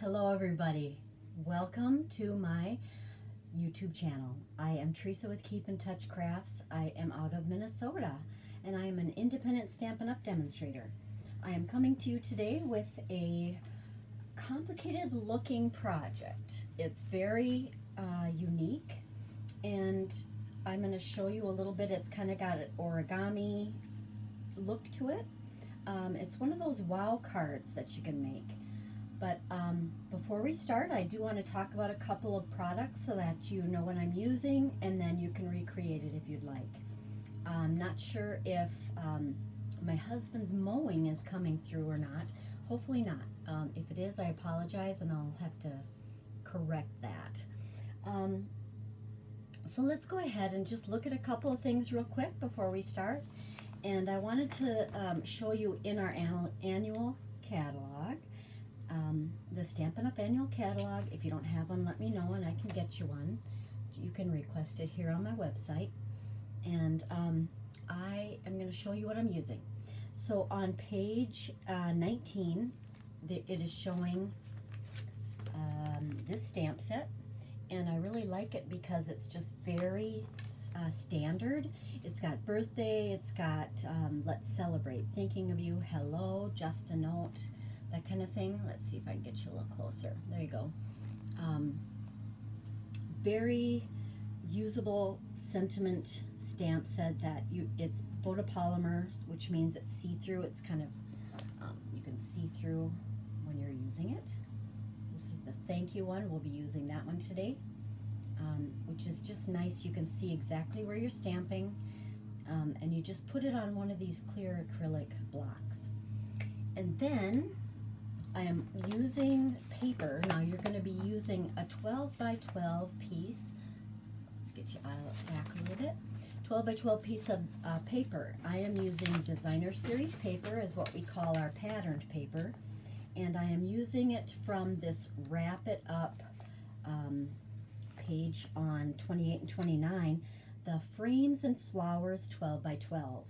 Hello everybody, welcome to my YouTube channel. I am Teresa with Keep in Touch Crafts. I am out of Minnesota and I am an independent Stampin' Up! Demonstrator. I am coming to you today with a complicated looking project. It's very unique and I'm going to show you a little bit. It's kind of got an origami look to it. It's one of those wow cards that you can make. But before we start, I do want to talk about a couple of products so that you know what I'm using, and then you can recreate it if you'd like. I'm not sure if my husband's mowing is coming through or not. Hopefully not. If it is, I apologize, and I'll have to correct that. So let's go ahead and just look at a couple of things real quick before we start. And I wanted to show you in our annual catalog, the Stampin' Up! Annual Catalog. If you don't have one, let me know and I can get you one. You can request it here on my website. And I am going to show you what I'm using. So on page 19, it is showing this stamp set. And I really like it because it's just very standard. It's got birthday, it's got let's celebrate, thinking of you, hello, just a note, that kind of thing. Let's see if I can get you a little closer. There you go. Very usable sentiment stamp set that it's photopolymers, which means it's see-through. It's kind of, you can see through when you're using it. This is the thank you one. We'll be using that one today, which is just nice. You can see exactly where you're stamping, and you just put it on one of these clear acrylic blocks. And then I am using paper. Now you're going to be using a 12 by 12 piece. Let's get you back a little bit. 12 by 12 piece of paper. I am using designer series paper, is what we call our patterned paper, and I am using it from this Wrap It Up page on 28 and 29, the Frames and Flowers 12 by 12.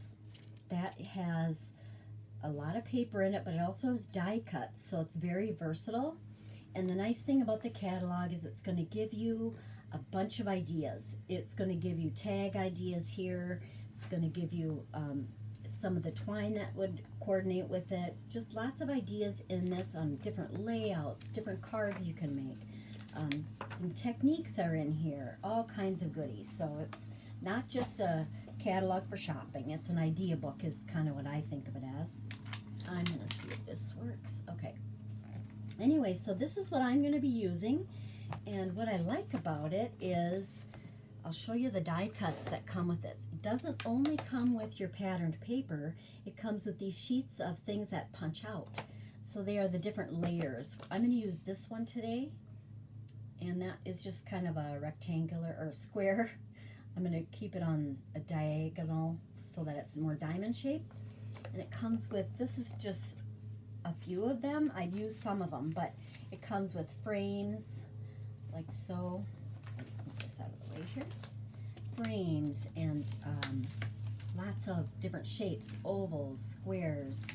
That has a lot of paper in it, but it also has die cuts, so it's very versatile. And the nice thing about the catalog is it's going to give you a bunch of ideas. It's going to give you tag ideas here. It's going to give you some of the twine that would coordinate with it. Just lots of ideas in this on different layouts, different cards you can make. Some techniques are in here, all kinds of goodies. So it's not just a catalog for shopping, it's an idea book is kind of what I think of it as. I'm going to see if this works. Okay. Anyway, so this is what I'm going to be using, and what I like about it is I'll show you the die cuts that come with it. It doesn't only come with your patterned paper, it comes with these sheets of things that punch out. So they are the different layers. I'm going to use this one today, and that is just kind of a rectangular or square. I'm going to keep it on a diagonal so that it's more diamond shaped. And it comes with, this is just a few of them. I'd use some of them, but it comes with frames like so. Move this out of the way here. Frames and lots of different shapes, ovals, squares,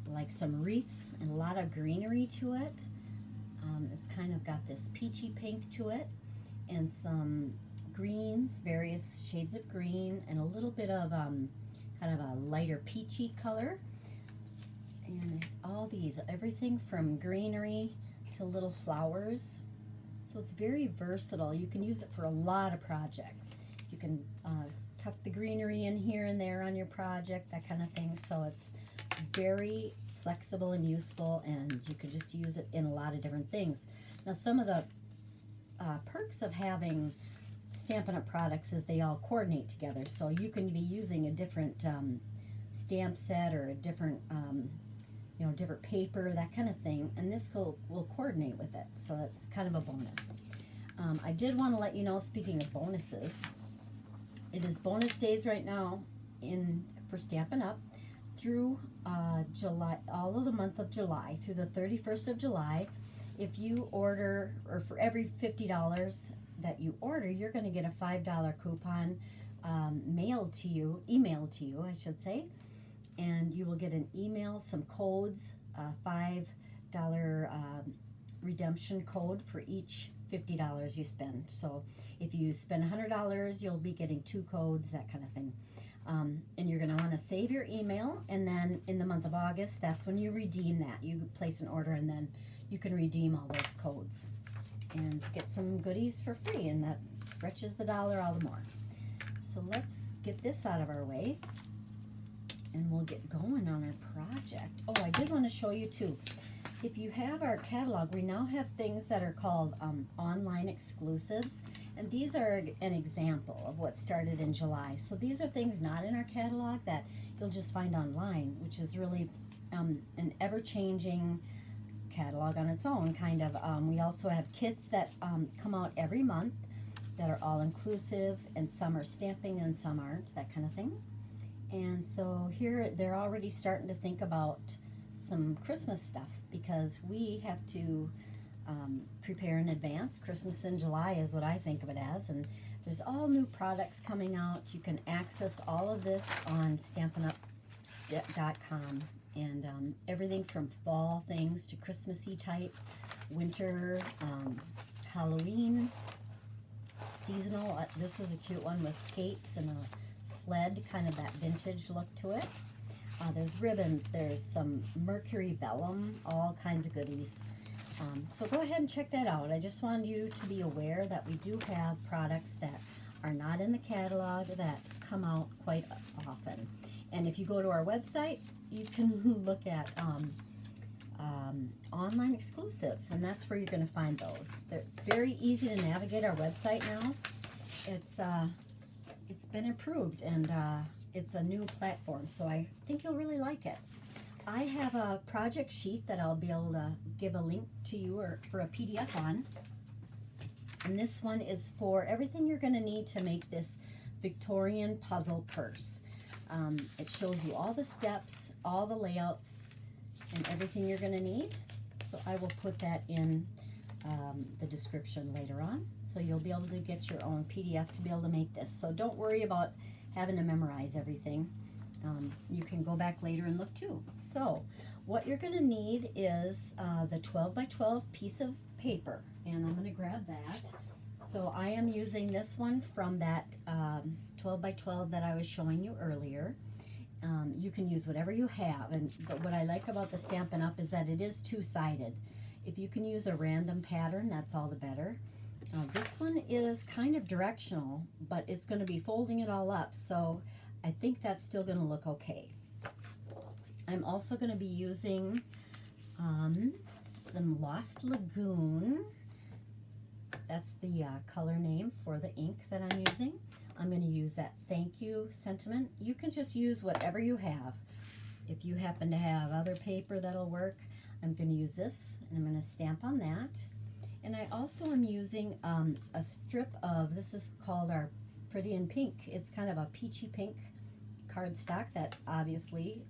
like some wreaths and a lot of greenery to it. It's kind of got this peachy pink to it, and some greens, various shades of green, and a little bit of kind of a lighter peachy color. And all these, everything from greenery to little flowers. So it's very versatile. You can use it for a lot of projects. You can tuck the greenery in here and there on your project, that kind of thing. So it's very flexible and useful, and you could just use it in a lot of different things. Now, some of the perks of having Stampin' Up! Products is they all coordinate together. So you can be using a different stamp set or a different different paper, that kind of thing, and this will coordinate with it. So that's kind of a bonus. I did want to let you know, speaking of bonuses, it is bonus days right now for Stampin' Up! Through July, all of the month of July, through the 31st of July. If you order, or for every $50 that you order, you're going to get a $5 coupon emailed to you, I should say, and you will get an email, some codes, $5 redemption code for each $50 you spend. So if you spend $100, you'll be getting 2 codes, that kind of thing. And you're going to want to save your email, and then in the month of August, that's when you redeem that. You place an order, and then you can redeem all those codes and get some goodies for free, and that stretches the dollar all the more. So let's get this out of our way, and we'll get going on our project. Oh, I did want to show you too. If you have our catalog, we now have things that are called online exclusives, and these are an example of what started in July. So these are things not in our catalog that you'll just find online, which is really an ever-changing catalog on its own, kind of. We also have kits that come out every month that are all inclusive, and some are stamping and some aren't, that kind of thing. And so here they're already starting to think about some Christmas stuff, because we have to prepare in advance. Christmas in July is what I think of it as, and there's all new products coming out. You can access all of this on StampiNUp.com, and everything from fall things to Christmassy type, winter, Halloween, seasonal. This is a cute one with skates and a sled, kind of that vintage look to it. There's ribbons, there's some mercury vellum, all kinds of goodies. So go ahead and check that out. I just wanted you to be aware that we do have products that are not in the catalog that come out quite often. And if you go to our website, you can look at online exclusives, and that's where you're going to find those. It's very easy to navigate our website now. It's been improved, and it's a new platform, so I think you'll really like it. I have a project sheet that I'll be able to give a link to you, or for a PDF on. And this one is for everything you're going to need to make this Victorian puzzle purse. It shows you all the steps, all the layouts, and everything you're going to need. So I will put that in the description later on. So you'll be able to get your own PDF to be able to make this. So don't worry about having to memorize everything. You can go back later and look too. So what you're going to need is the 12 by 12 piece of paper, and I'm going to grab that. So I am using this one from that 12 by 12 that I was showing you earlier. You can use whatever you have, but what I like about the Stampin' Up! Is that it is two-sided. If you can use a random pattern, that's all the better. This one is kind of directional, but it's going to be folding it all up, so I think that's still going to look okay. I'm also going to be using some Lost Lagoon. That's the color name for the ink that I'm using. I'm going to use that thank you sentiment. You can just use whatever you have. If you happen to have other paper that'll work, I'm going to use this, and I'm going to stamp on that. And I also am using a strip of, this is called our Pretty in Pink. It's kind of a peachy pink cardstock that obviously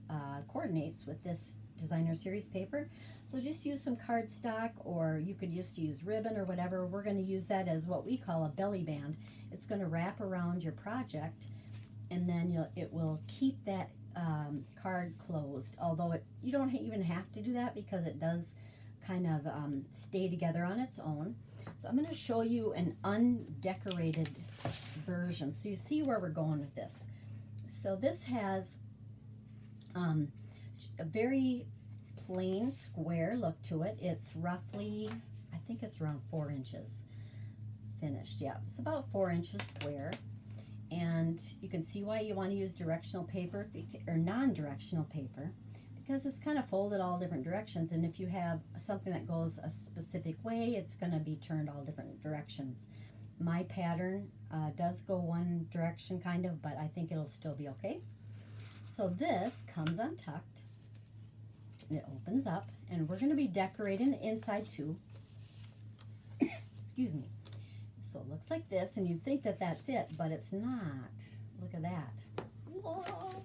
coordinates with this designer series paper. So just use some cardstock, or you could just use ribbon or whatever. We're going to use that as what we call a belly band. It's going to wrap around your project, and then it will keep that card closed. Although you don't even have to do that, because it does kind of stay together on its own. So I'm going to show you an undecorated version, so you see where we're going with this. So this has a very plain square look to it. It's roughly, I think it's around 4 inches finished. Yeah, it's about 4 inches square. And you can see why you want to use directional paper or non-directional paper, because it's kind of folded all different directions, and if you have something that goes a specific way, it's going to be turned all different directions. My pattern does go one direction kind of, but I think it'll still be okay. So this comes untucked, and it opens up, and we're going to be decorating the inside too. Excuse me. So it looks like this, and you'd think that that's it, but it's not. Look at that. Whoa.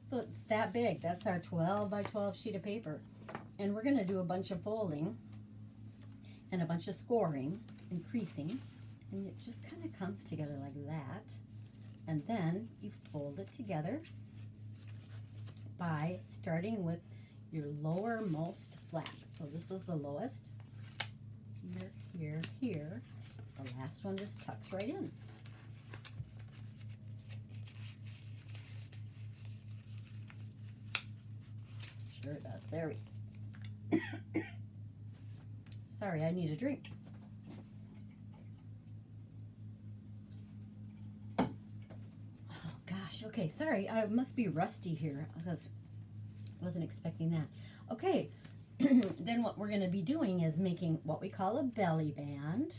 So it's that big. That's our 12 by 12 sheet of paper. And we're going to do a bunch of folding and a bunch of scoring and creasing. And it just kind of comes together like that. And then you fold it together by starting with your lowermost flap. So this is the lowest. Here, here, here. The last one just tucks right in. Sure it does. There we go. Sorry, I need a drink. Oh gosh, okay, sorry, I must be rusty here because I wasn't expecting that. Okay, then what we're going to be doing is making what we call a belly band,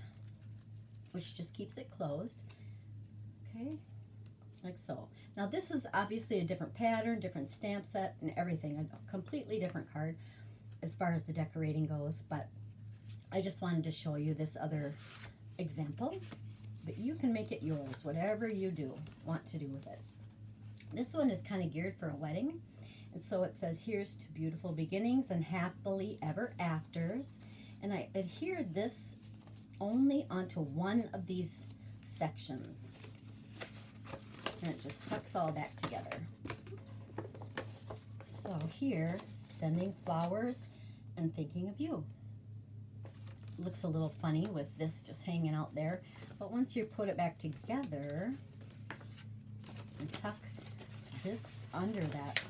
which just keeps it closed. Okay, like so. Now this is obviously a different pattern, different stamp set and everything, a completely different card as far as the decorating goes, but I just wanted to show you this other example. But you can make it yours, whatever you want to do with it. This one is kind of geared for a wedding. And so it says, here's to beautiful beginnings and happily ever afters. And I adhered this only onto one of these sections. And it just tucks all back together. Oops. So here, sending flowers and thinking of you. Looks a little funny with this just hanging out there. But once you put it back together and tuck this under that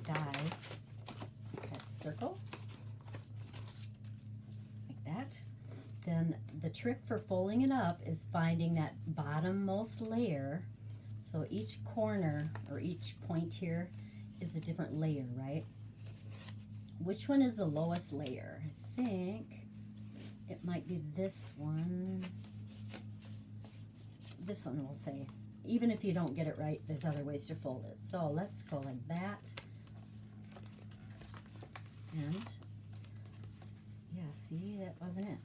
die, that circle, like that, then the trick for folding it up is finding that bottommost layer. So each corner or each point here is a different layer, right? Which one is the lowest layer? I think it might be this one. This one will say. Even if you don't get it right, there's other ways to fold it. So let's go like that. And yeah, see, that wasn't it.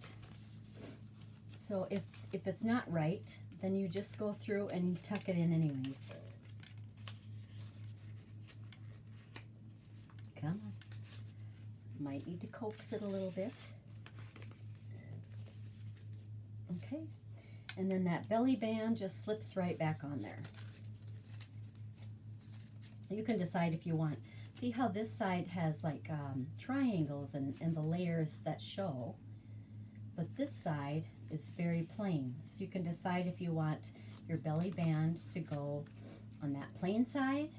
So if it's not right, then you just go through and you tuck it in anyways. Come on. Might need to coax it a little bit. Okay. And then that belly band just slips right back on there. You can decide if you want. See how this side has like triangles and the layers that show. But this side is very plain. So you can decide if you want your belly band to go on that plain side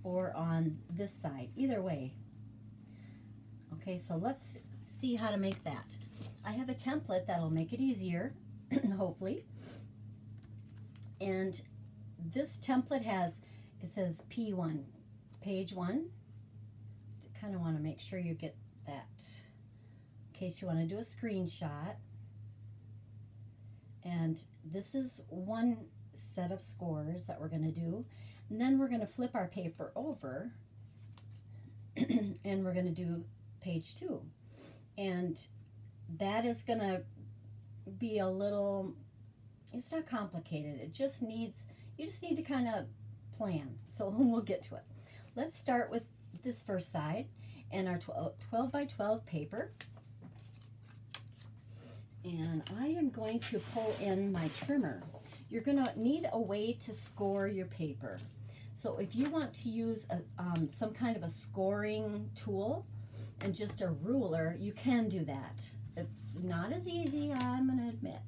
or on this side. Either way. Okay, so let's see how to make that. I have a template that'll make it easier. Hopefully. And this template has, it says P1, page 1. Kind of want to make sure you get that in case you want to do a screenshot. And this is one set of scores that we're going to do. And then we're going to flip our paper over and we're going to do page 2. And that is going to be a little, it's not complicated. It just needs, you just need to kind of plan. So we'll get to it. Let's start with this first side and our 12 by 12 paper. And I am going to pull in my trimmer. You're going to need a way to score your paper. So if you want to use some kind of a scoring tool and just a ruler, you can do that. It's not as easy, I'm going to admit.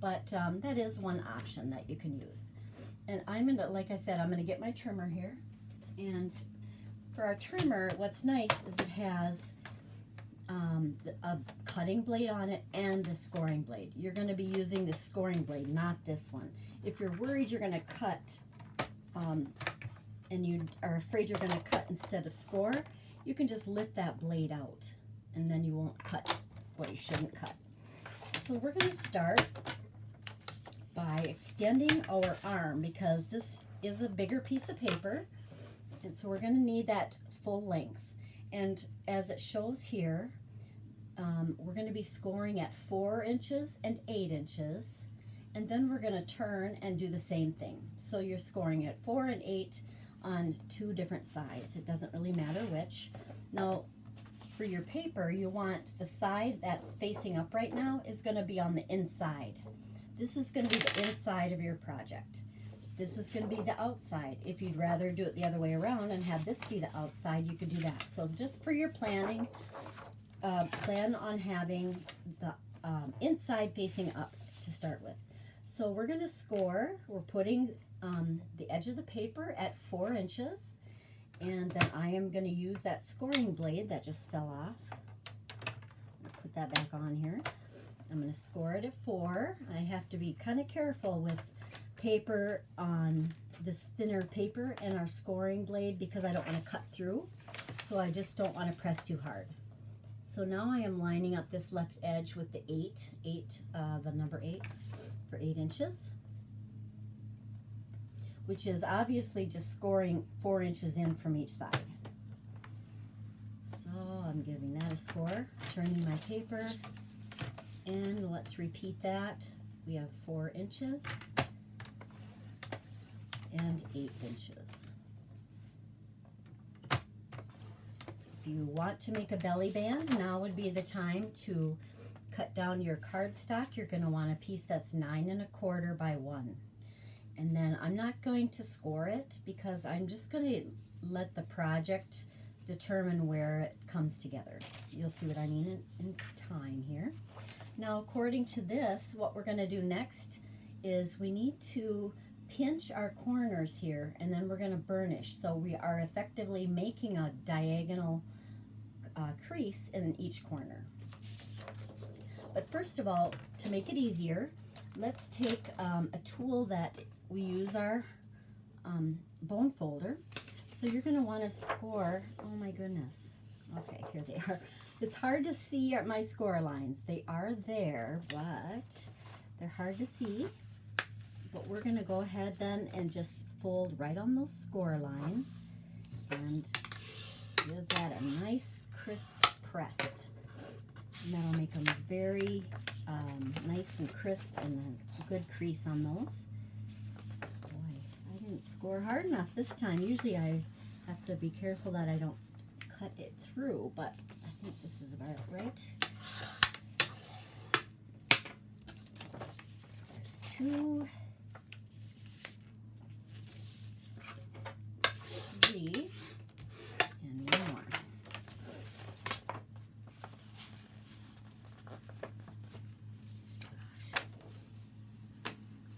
But that is one option that you can use. And I'm going to, like I said, I'm going to get my trimmer here. And for our trimmer, what's nice is it has a cutting blade on it and a scoring blade. You're going to be using the scoring blade, not this one. If you're worried you're going to cut and you are afraid you're going to cut instead of score, you can just lift that blade out and then you won't cut what you shouldn't cut. So we're going to start by extending our arm because this is a bigger piece of paper, and so we're going to need that full length. And as it shows here, we're going to be scoring at 4 inches and 8 inches, and then we're going to turn and do the same thing. So you're scoring at 4 and 8 on 2 different sides. It doesn't really matter which. Now, for your paper, you want the side that's facing up right now is going to be on the inside. This is going to be the inside of your project. This is going to be the outside. If you'd rather do it the other way around and have this be the outside, you could do that. So just for your planning, plan on having the inside facing up to start with. So we're going to score. We're putting the edge of the paper at 4 inches. And then I am going to use that scoring blade that just fell off. Put that back on here. I'm going to score it at 4. I have to be kind of careful with paper on this thinner paper and our scoring blade because I don't want to cut through. So I just don't want to press too hard. So now I am lining up this left edge with the 8, the number 8 for 8 inches, which is obviously just scoring 4 inches in from each side. So I'm giving that a score, turning my paper, and let's repeat that. We have 4 inches and 8 inches. If you want to make a belly band, now would be the time to cut down your cardstock. You're going to want a piece that's 9 1/4 by 1. And then I'm not going to score it because I'm just going to let the project determine where it comes together. You'll see what I mean in time here. Now, according to this, what we're going to do next is we need to pinch our corners here, and then we're going to burnish. So we are effectively making a diagonal crease in each corner. But first of all, to make it easier, let's take a tool that we use, our bone folder. So you're going to want to score, oh my goodness, okay, here they are. It's hard to see my score lines. They are there, but they're hard to see. But we're going to go ahead then and just fold right on those score lines and give that a nice crisp press. And that'll make them very nice and crisp and a good crease on those. Boy, I didn't score hard enough this time. Usually I have to be careful that I don't cut it through, but I think this is about right. There's 2, 3, and 1 more.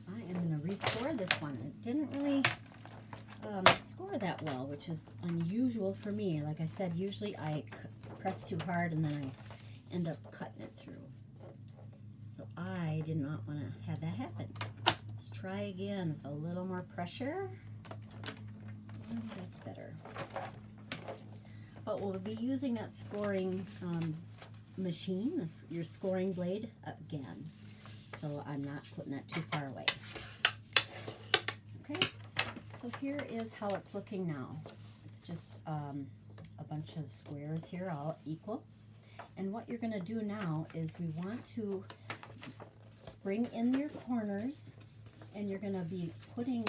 I am going to rescore this one. It didn't really score that well, which is unusual for me. Like I said, usually I press too hard and then I end up cutting it through. So I did not want to have that happen. Let's try again with a little more pressure. That's better. But we'll be using that scoring machine, your scoring blade, again. So I'm not putting that too far away. Okay, so here is how it's looking now. It's just a bunch of squares here, all equal. And what you're going to do now is we want to bring in your corners, and you're going to be putting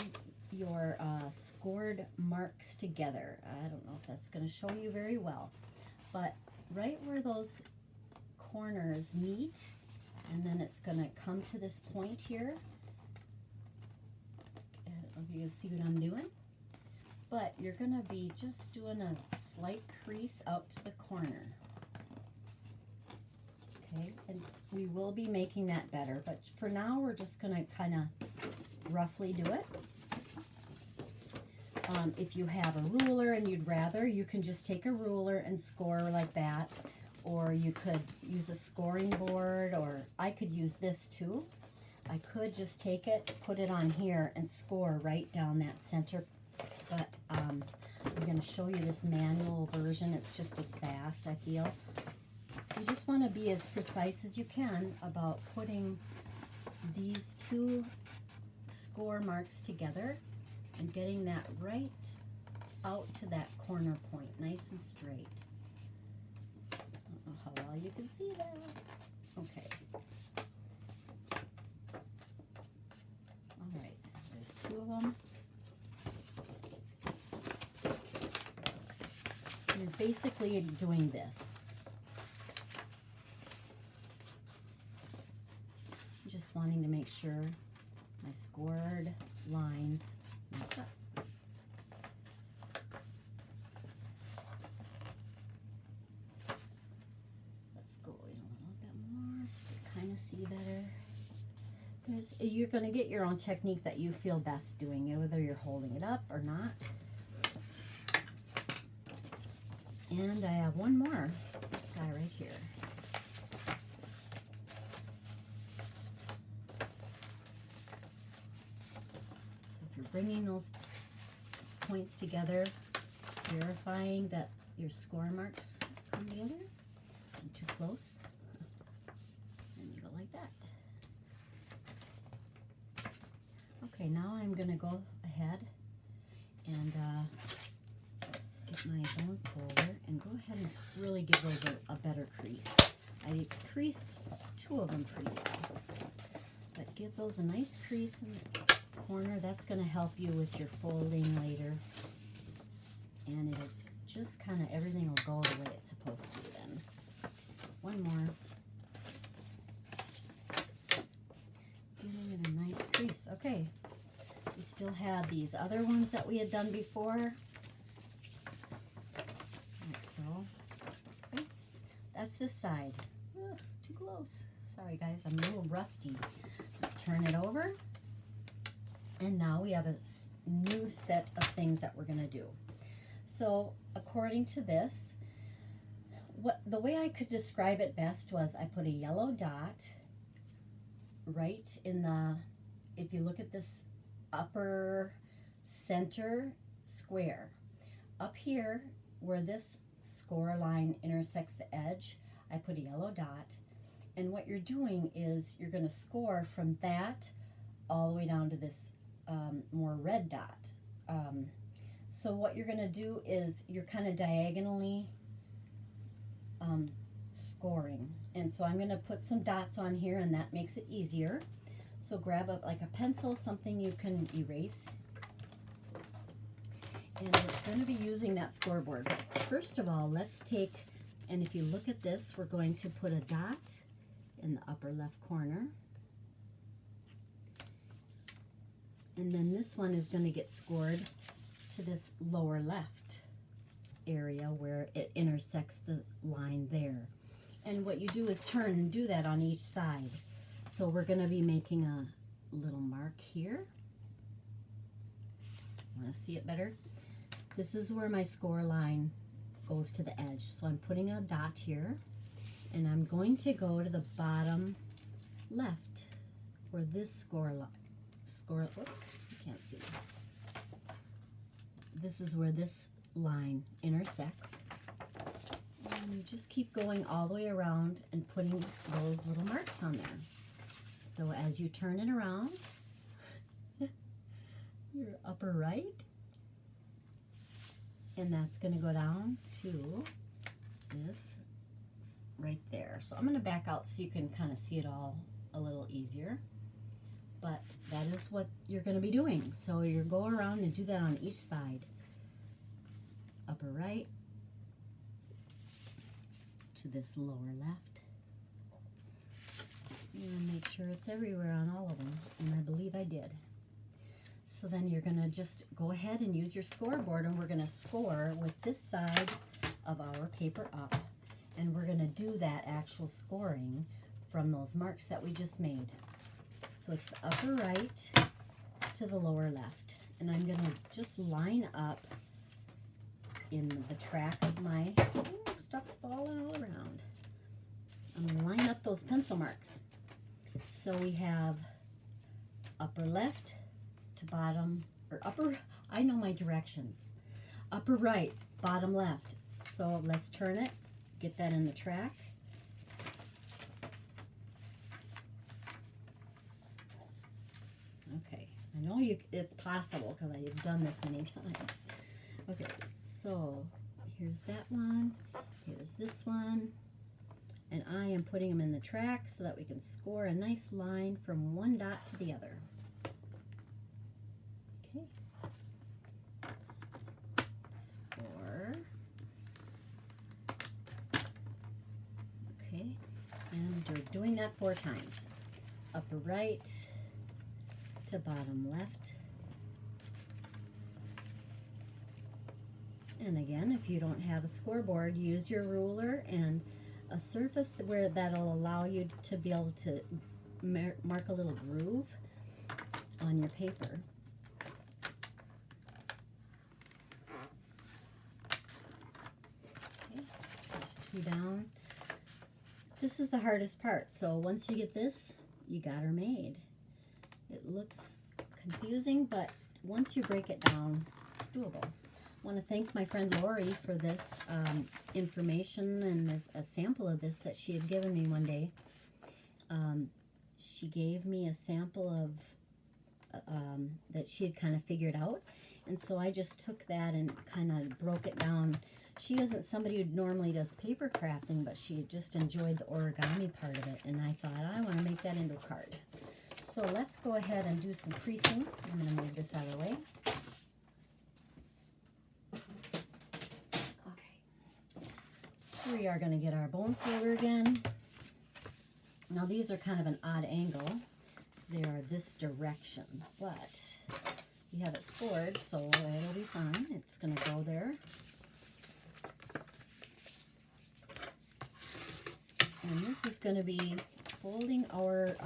your scored marks together. I don't know if that's going to show you very well, but right where those corners meet, and then it's going to come to this point here. I don't know if you can see what I'm doing, but you're going to be just doing a slight crease out to the corner. Okay, and we will be making that better, but for now we're just going to kind of roughly do it. If you have a ruler and you'd rather, you can just take a ruler and score like that, or you could use a scoring board, or I could use this too. I could just take it, put it on here, and score right down that center, but I'm going to show you this manual version. It's just as fast, I feel. You just want to be as precise as you can about putting these 2 score marks together and getting that right out to that corner point, nice and straight. I don't know how well you can see that. Okay. All right, there's 2 of them. You're basically doing this. Just wanting to make sure my scored lines. Let's go in a little bit more so you kind of see better. You're going to get your own technique that you feel best doing, whether you're holding it up or not. And I have one more, this guy right here. So if you're bringing those points together, verifying that your score marks come together, not too close, and you go like that. Okay, now I'm going to go ahead and get my bone folder and go ahead and really give those a better crease. I creased 2 of them pretty well, but give those a nice crease in the corner. That's going to help you with your folding later, and it's just kind of everything will go the way it's supposed to then. One more. Just giving it a nice crease. Okay, we still had these other ones that we had done before. So, okay. That's this side. Ugh, too close. Sorry guys, I'm a little rusty. Turn it over. And now we have a new set of things that we're going to do. So, according to this, the way I could describe it best was I put a yellow dot right in the, if you look at this upper center square, up here where this score line intersects the edge, I put a yellow dot, and what you're doing is you're going to score from that all the way down to this more red dot. So what you're going to do is you're kind of diagonally scoring, and so I'm going to put some dots on here, and that makes it easier. So grab like a pencil, something you can erase. And we're going to be using that scoreboard. But first of all, let's take, and if you look at this, we're going to put a dot in the upper left corner. And then this one is going to get scored to this lower left area where it intersects the line there. And what you do is turn and do that on each side. So we're going to be making a little mark here. Want to see it better? This is where my score line goes to the edge. So I'm putting a dot here, and I'm going to go to the bottom left where this score line, whoops, you can't see. This is where this line intersects. And you just keep going all the way around and putting those little marks on there. So as you turn it around, your upper right, and that's going to go down to this right there. So I'm going to back out so you can kind of see it all a little easier. But that is what you're going to be doing. So you go around and do that on each side. Upper right to this lower left. And make sure it's everywhere on all of them. And I believe I did. So then you're going to just go ahead and use your scoreboard, and we're going to score with this side of our paper up. And we're going to do that actual scoring from those marks that we just made. So it's the upper right to the lower left. And I'm going to just line up in the track of my, stuff's falling all around. I'm going to line up those pencil marks. So we have upper left to bottom, or upper, I know my directions. Upper right, bottom left. So let's turn it, get that in the track. Okay, I know it's possible because I've done this many times. Okay, so here's that one, here's this one, and I am putting them in the track so that we can score a nice line from one dot to the other. Okay. Score. Okay, and we're doing that 4 times. Upper right to bottom left. And again, if you don't have a scoreboard, use your ruler and a surface where that'll allow you to be able to mark a little groove on your paper. Okay, there's 2 down. This is the hardest part. So once you get this, you got her made. It looks confusing, but once you break it down, it's doable. I want to thank my friend Lori for this information and a sample of this that she had given me one day. She gave me a sample of that she had kind of figured out, and so I just took that and kind of broke it down. She isn't somebody who normally does paper crafting, but she just enjoyed the origami part of it, and I thought, I want to make that into a card. So let's go ahead and do some creasing. I'm going to move this out of the way. Okay. We are going to get our bone folder again. Now these are kind of an odd angle. They are this direction, but you have it scored, so it'll be fine. It's going to go there. And this is going to be folding our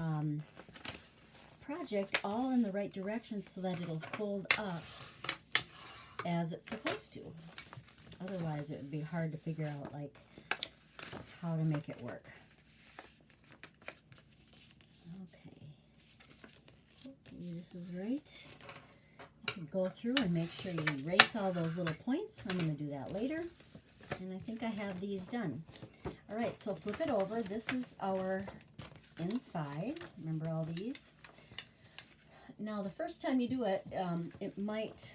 project all in the right direction so that it'll fold up as it's supposed to. Otherwise, it would be hard to figure out like how to make it work. Okay. Hopefully this is right. You can go through and make sure you erase all those little points. I'm going to do that later. And I think I have these done. All right, so flip it over. This is our inside. Remember all these? Now, the first time you do it, it might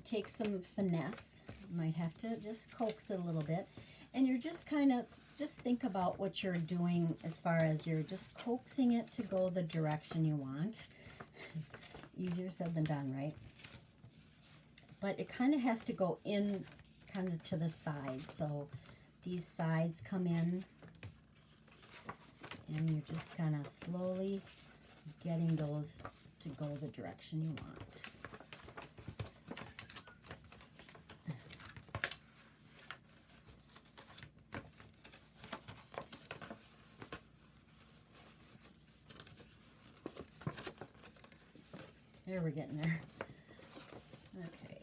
take some finesse. You might have to just coax it a little bit. And you're just kind of, just think about what you're doing as far as you're just coaxing it to go the direction you want. Easier said than done, right? But it kind of has to go in kind of to the sides. So these sides come in, and you're just kind of slowly getting those to go the direction you want. There, we're getting there. Okay.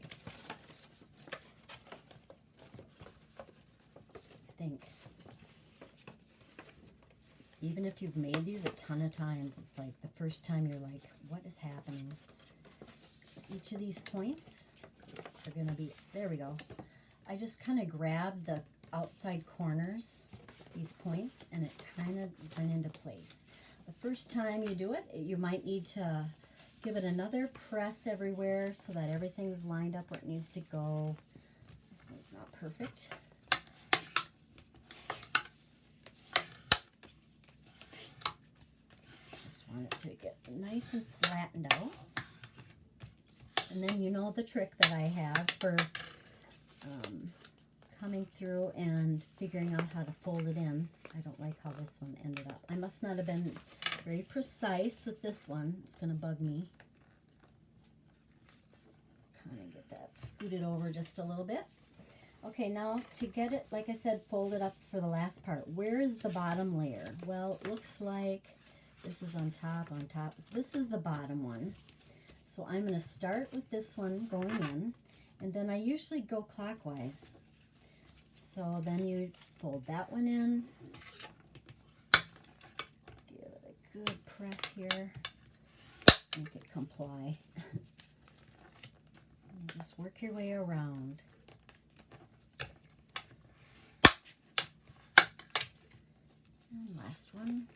I think even if you've made these a ton of times, it's like the first time you're like, what is happening? Each of these points are going to be, there we go. I just kind of grabbed the outside corners, these points, and it kind of went into place. The first time you do it, you might need to give it another press everywhere so that everything's lined up where it needs to go. This one's not perfect. Just want it to get nice and flattened out. And then you know the trick that I have for coming through and figuring out how to fold it in. I don't like how this one ended up. I must not have been very precise with this one. It's going to bug me. Kind of get that scooted over just a little bit. Okay, now to get it, like I said, fold it up for the last part. Where is the bottom layer? Well, it looks like this is on top, on top. This is the bottom one. So I'm going to start with this one going in, and then I usually go clockwise. So then you fold that one in. Give it a good press here. Make it comply. And just work your way around. And last one.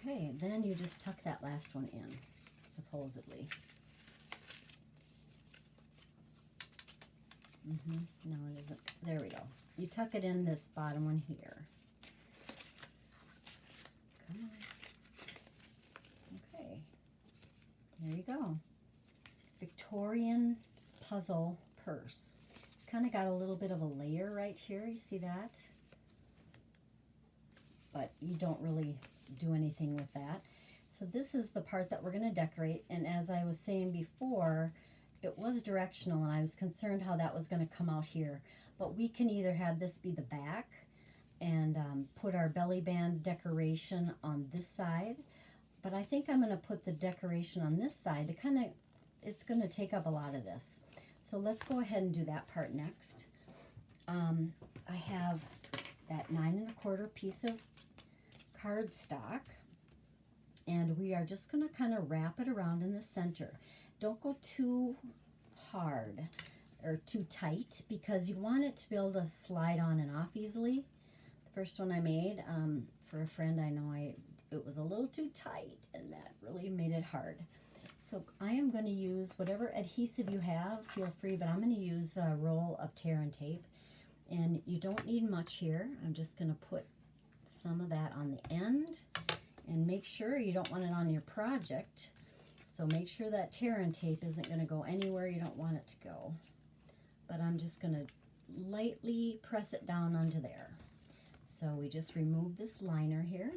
Okay, then you just tuck that last one in, supposedly. No, it isn't. There we go. You tuck it in this bottom one here. Come on. Okay. There you go. Victorian puzzle purse. It's kind of got a little bit of a layer right here. You see that? But you don't really do anything with that. So this is the part that we're going to decorate. And as I was saying before, it was directional and I was concerned how that was going to come out here. But we can either have this be the back and put our belly band decoration on this side. But I think I'm going to put the decoration on this side to kind of, it's going to take up a lot of this. So let's go ahead and do that part next. I have that 9 1/4 piece of cardstock, and we are just going to kind of wrap it around in the center. Don't go too hard or too tight because you want it to be able to slide on and off easily. The first one I made for a friend I know, it was a little too tight and that really made it hard. So I am going to use whatever adhesive you have, feel free, but I'm going to use a roll of tear and tape. And you don't need much here. I'm just going to put some of that on the end. And make sure you don't want it on your project. So make sure that tear and tape isn't going to go anywhere you don't want it to go. But I'm just going to lightly press it down onto there. So we just remove this liner here.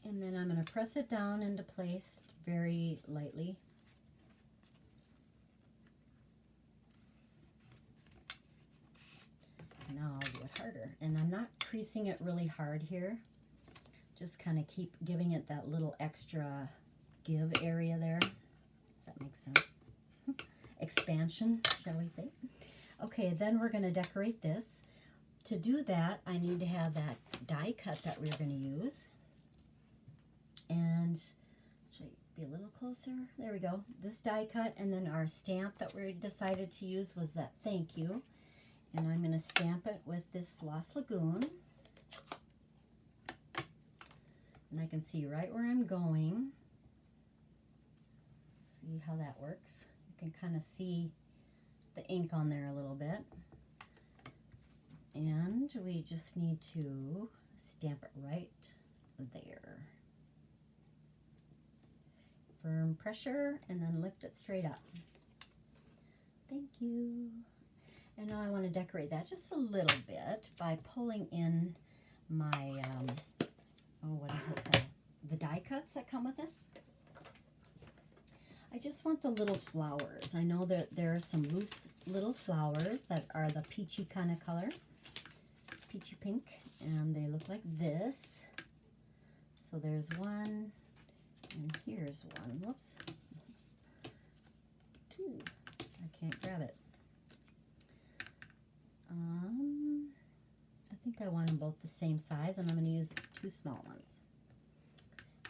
And then I'm going to press it down into place very lightly. Now I'll do it harder. And I'm not creasing it really hard here. Just kind of keep giving it that little extra give area there. If that makes sense. Expansion, shall we say. Okay, then we're going to decorate this. To do that, I need to have that die cut that we're going to use. And should I be a little closer? There we go. This die cut, and then our stamp that we decided to use was that thank you. And I'm going to stamp it with this Lost Lagoon. And I can see right where I'm going. See how that works. You can kind of see the ink on there a little bit. And we just need to stamp it right there. Firm pressure, and then lift it straight up. Thank you. And now I want to decorate that just a little bit by pulling in my, what is it, the die cuts that come with this. I just want the little flowers. I know that there are some loose little flowers that are the peachy kind of color, peachy pink, and they look like this. So there's one. And here's one. Whoops. 2. I can't grab it. I think I want them both the same size, and I'm going to use 2 small ones.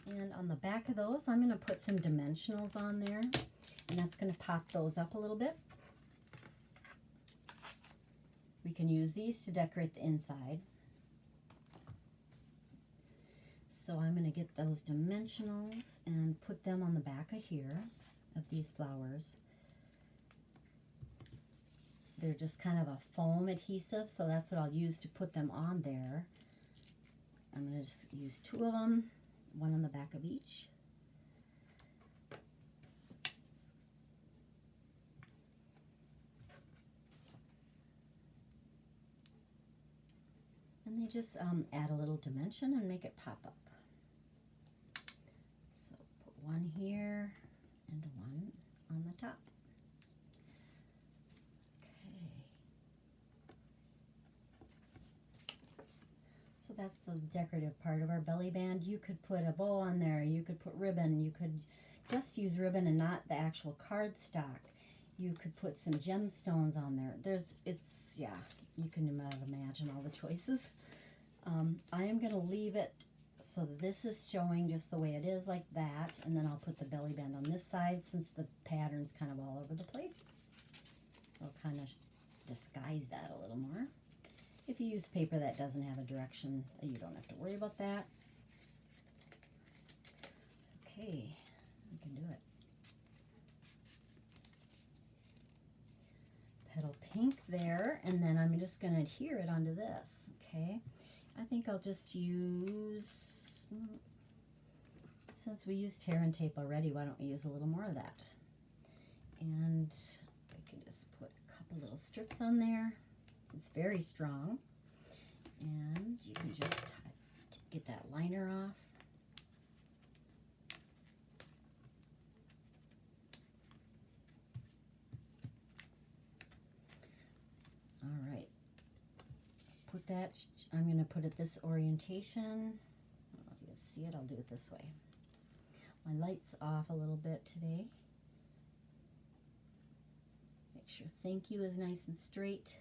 And on the back of those, I'm going to put some dimensionals on there, and that's going to pop those up a little bit. We can use these to decorate the inside. So I'm going to get those dimensionals and put them on the back of here, of these flowers. They're just kind of a foam adhesive, so that's what I'll use to put them on there. I'm going to just use 2 of them, one on the back of each. And they just add a little dimension and make it pop up. So put one here and one on the top. So that's the decorative part of our belly band. You could put a bow on there, you could put ribbon, you could just use ribbon and not the actual cardstock. You could put some gemstones on there. Yeah, you can imagine all the choices. I am going to leave it so this is showing just the way it is, like that, and then I'll put the belly band on this side since the pattern's kind of all over the place. I'll kind of disguise that a little more. If you use paper that doesn't have a direction, you don't have to worry about that. Okay, we can do it. Petal pink there, and then I'm just going to adhere it onto this, okay? I think I'll just use Since we used tear and tape already, why don't we use a little more of that? And I can just put a couple little strips on there. It's very strong. And you can just get that liner off. All right. Put that, I'm going to put it this orientation. I don't know if you can see it, I'll do it this way. My light's off a little bit today. Make sure thank you is nice and straight.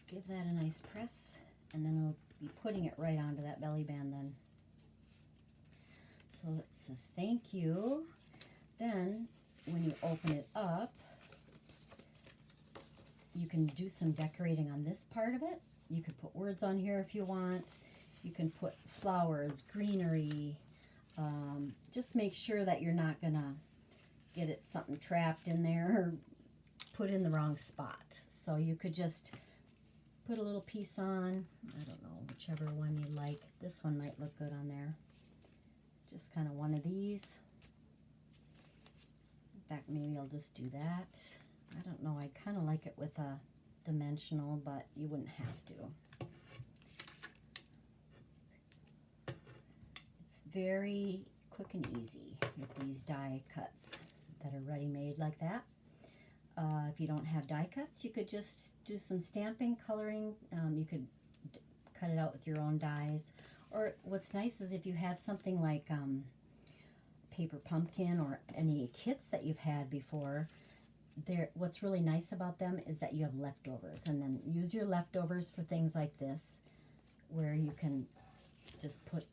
Give that a nice press, and then I'll be putting it right onto that belly band then. So it says thank you. Then when you open it up, you can do some decorating on this part of it. You could put words on here if you want. You can put flowers, greenery. Just make sure that you're not gonna get it something trapped in there or put in the wrong spot. So you could just put a little piece on, I don't know, whichever one you like. This one might look good on there. Just kind of one of these. In fact, maybe I'll just do that. I don't know, I kind of like it with a dimensional, but you wouldn't have to. It's very quick and easy with these die cuts that are ready-made like that. If you don't have die cuts, you could just do some stamping, coloring. You could cut it out with your own dies. Or what's nice is if you have something like paper pumpkin or any kits that you've had before, what's really nice about them is that you have leftovers, and then use your leftovers for things like this, where you can just put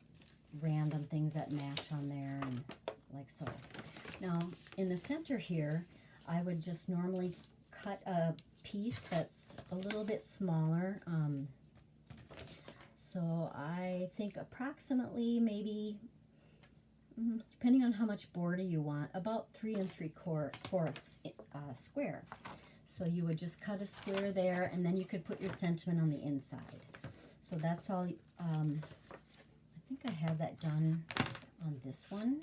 random things that match on there, and like so. Now in the center here, I would just normally cut a piece that's a little bit smaller. So I think approximately, maybe, depending on how much border you want, about 3 3/4 square. So you would just cut a square there, and then you could put your sentiment on the inside. So that's all. I think I have that done on this one.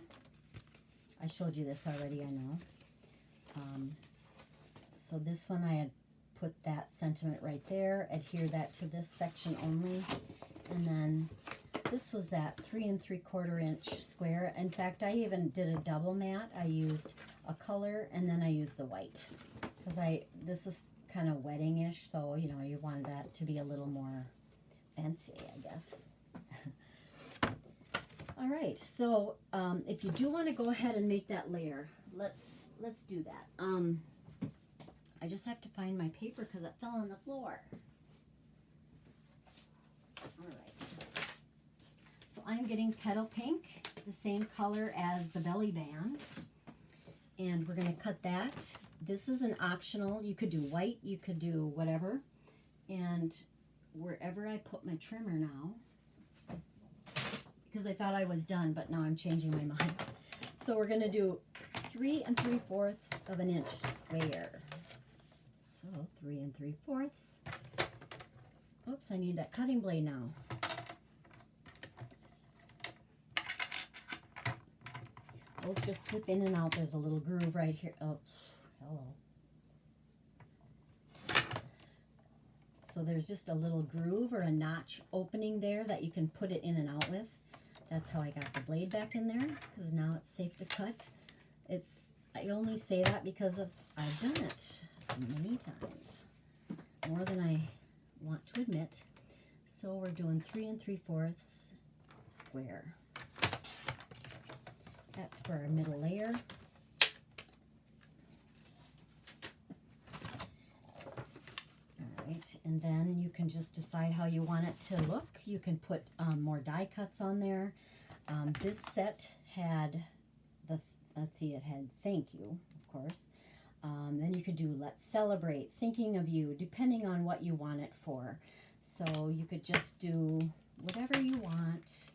I showed you this already, I know. So this one I had put that sentiment right there, adhere that to this section only, and then this was that 3 3/4 inch square. In fact, I even did a double mat. I used a color and then I used the white, because this is kind of wedding-ish, so you know, you wanted that to be a little more fancy, I guess. All right, so if you do want to go ahead and make that layer, let's do that. I just have to find my paper because it fell on the floor. All right. So I'm getting petal pink, the same color as the belly band, and we're going to cut that. This is an optional. You could do white, you could do whatever. And wherever I put my trimmer now, because I thought I was done, but now I'm changing my mind. So we're going to do 3 3/4 of an inch square. So 3 3/4. Oops, I need that cutting blade now. Those just slip in and out. There's a little groove right here. Oh, hello. So there's just a little groove or a notch opening there that you can put it in and out with. That's how I got the blade back in there, because now it's safe to cut. I only say that because I've done it many times, more than I want to admit. So we're doing 3 3/4 square. That's for our middle layer. All right, and then you can just decide how you want it to look. You can put more die cuts on there. This set had let's see, it had thank you, of course. Then you could do let's celebrate, thinking of you, depending on what you want it for. So you could just do whatever you want.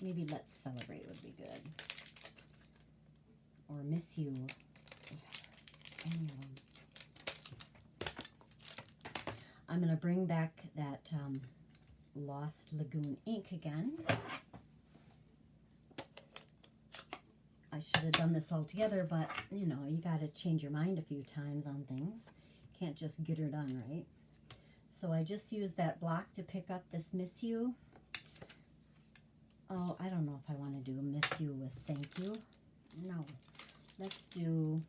Maybe let's celebrate would be good. Or miss you. Any of them. I'm going to bring back that Lost Lagoon ink again. I should have done this all together, but you know, you got to change your mind a few times on things. Can't just get her done, right? So I just used that block to pick up this Miss You. Oh, I don't know if I want to do Miss You with Thank You. No. Let's do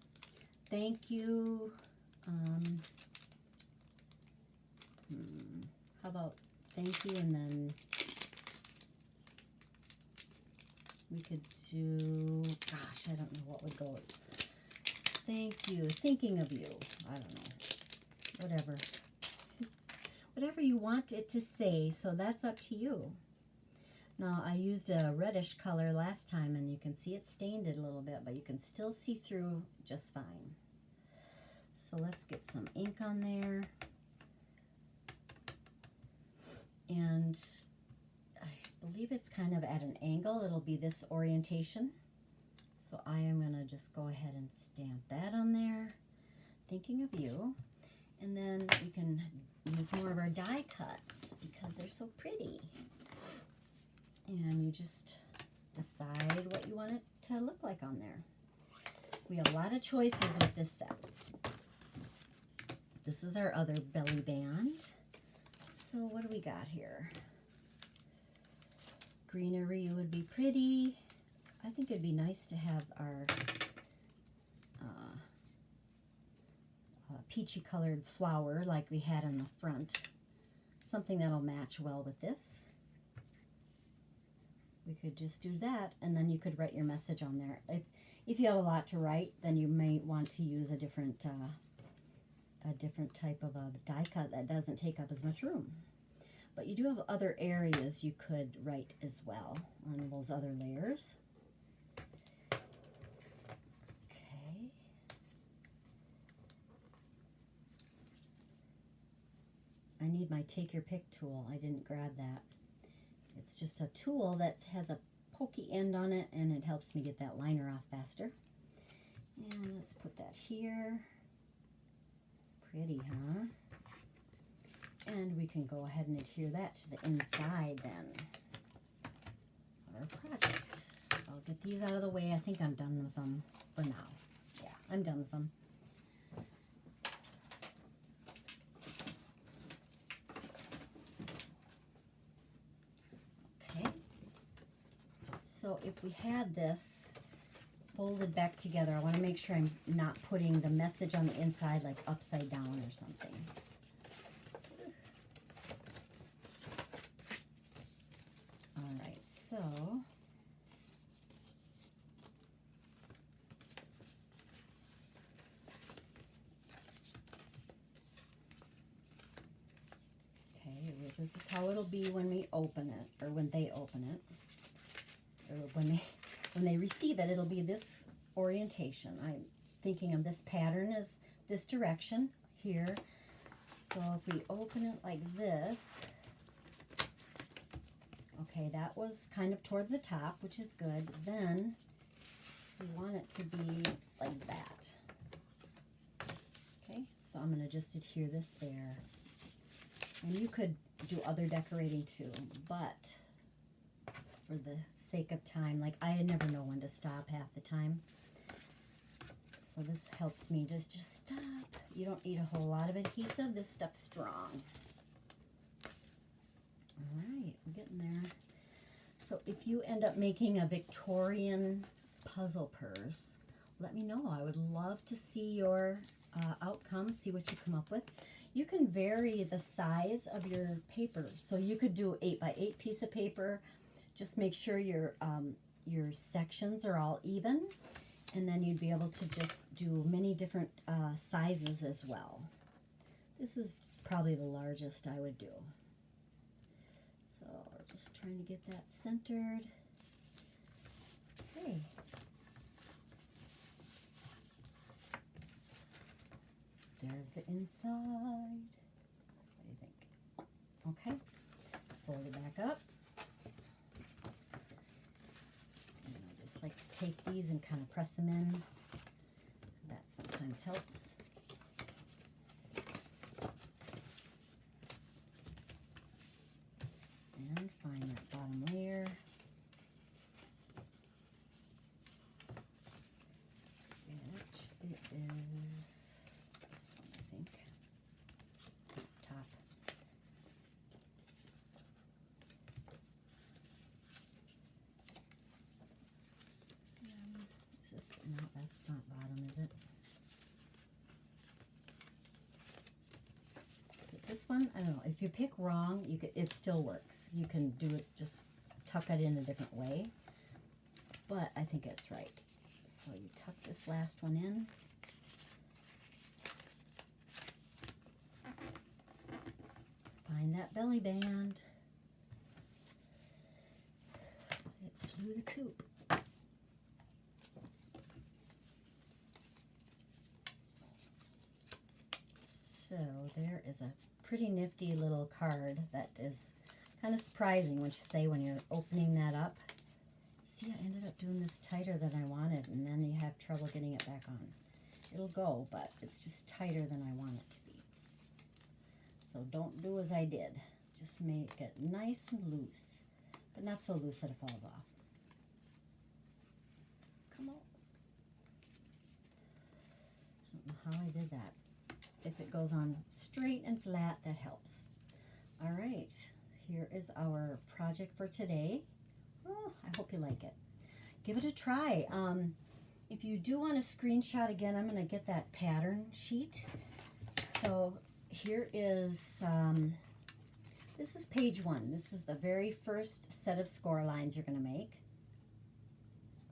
Thank You. How about Thank You, and then we could do, gosh, I don't know what would go. Thank you, thinking of you. I don't know. Whatever. Whatever you want it to say, so that's up to you. Now, I used a reddish color last time, and you can see it stained it a little bit, but you can still see through just fine. So let's get some ink on there. And I believe it's kind of at an angle. It'll be this orientation. So I am going to just go ahead and stamp that on there. Thinking of you. And then we can use more of our die cuts because they're so pretty. And you just decide what you want it to look like on there. We have a lot of choices with this set. This is our other belly band. So what do we got here? Greenery would be pretty. I think it'd be nice to have our peachy colored flower like we had in the front. Something that'll match well with this. We could just do that, and then you could write your message on there. If you have a lot to write, then you may want to use a different type of a die cut that doesn't take up as much room. But you do have other areas you could write as well on those other layers. Okay. I need my take your pick tool. I didn't grab that. It's just a tool that has a pokey end on it, and it helps me get that liner off faster. And let's put that here. Pretty, huh? And we can go ahead and adhere that to the inside then of our project. I'll get these out of the way. I think I'm done with them for now. Yeah, I'm done with them. Okay. So if we had this folded back together, I want to make sure I'm not putting the message on the inside like upside down or something. All right, so okay, well, this is how it'll be when we open it, or when they open it, or when they receive it. It'll be this orientation. I'm thinking of this pattern as this direction here. So if we open it like this, okay, that was kind of towards the top, which is good. Then we want it to be like that. Okay, so I'm going to just adhere this there. And you could do other decorating too, but for the sake of time, like I never know when to stop half the time. So this helps me just stop. You don't need a whole lot of adhesive. This stuff's strong. All right, we're getting there. So if you end up making a Victorian puzzle purse, let me know. I would love to see your outcome, see what you come up with. You can vary the size of your paper. So you could do 8x8 piece of paper. Just make sure your sections are all even, and then you'd be able to just do many different sizes as well. This is probably the largest I would do. So we're just trying to get that centered. Okay. There's the inside. What do you think? Okay. Fold it back up. And I just like to take these and kind of press them in. That sometimes helps. And find that bottom layer. No, that's not bottom, is it? This one, I don't know. If you pick wrong, it still works. You can do it, just tuck it in a different way. But I think it's right. So you tuck this last one in. Find that belly band. It flew the coop. So there is a pretty nifty little card that is kind of surprising when you're opening that up. See, I ended up doing this tighter than I wanted, and then you have trouble getting it back on. It'll go, but it's just tighter than I want it to be. So don't do as I did. Just make it nice and loose, but not so loose that it falls off. Come on. I don't know how I did that. If it goes on straight and flat, that helps. All right, here is our project for today. Oh, I hope you like it. Give it a try. If you do want a screenshot, again, I'm going to get that pattern sheet. So here is, this is page 1. This is the very first set of score lines you're going to make.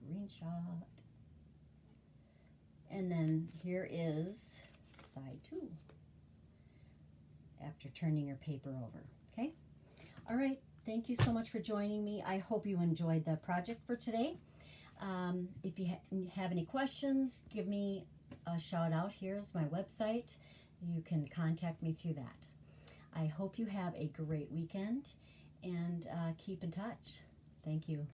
Screenshot. And then here is side 2 after turning your paper over. Okay? All right. Thank you so much for joining me. I hope you enjoyed the project for today. If you have any questions, give me a shout out. Here's my website. You can contact me through that. I hope you have a great weekend and keep in touch. Thank you.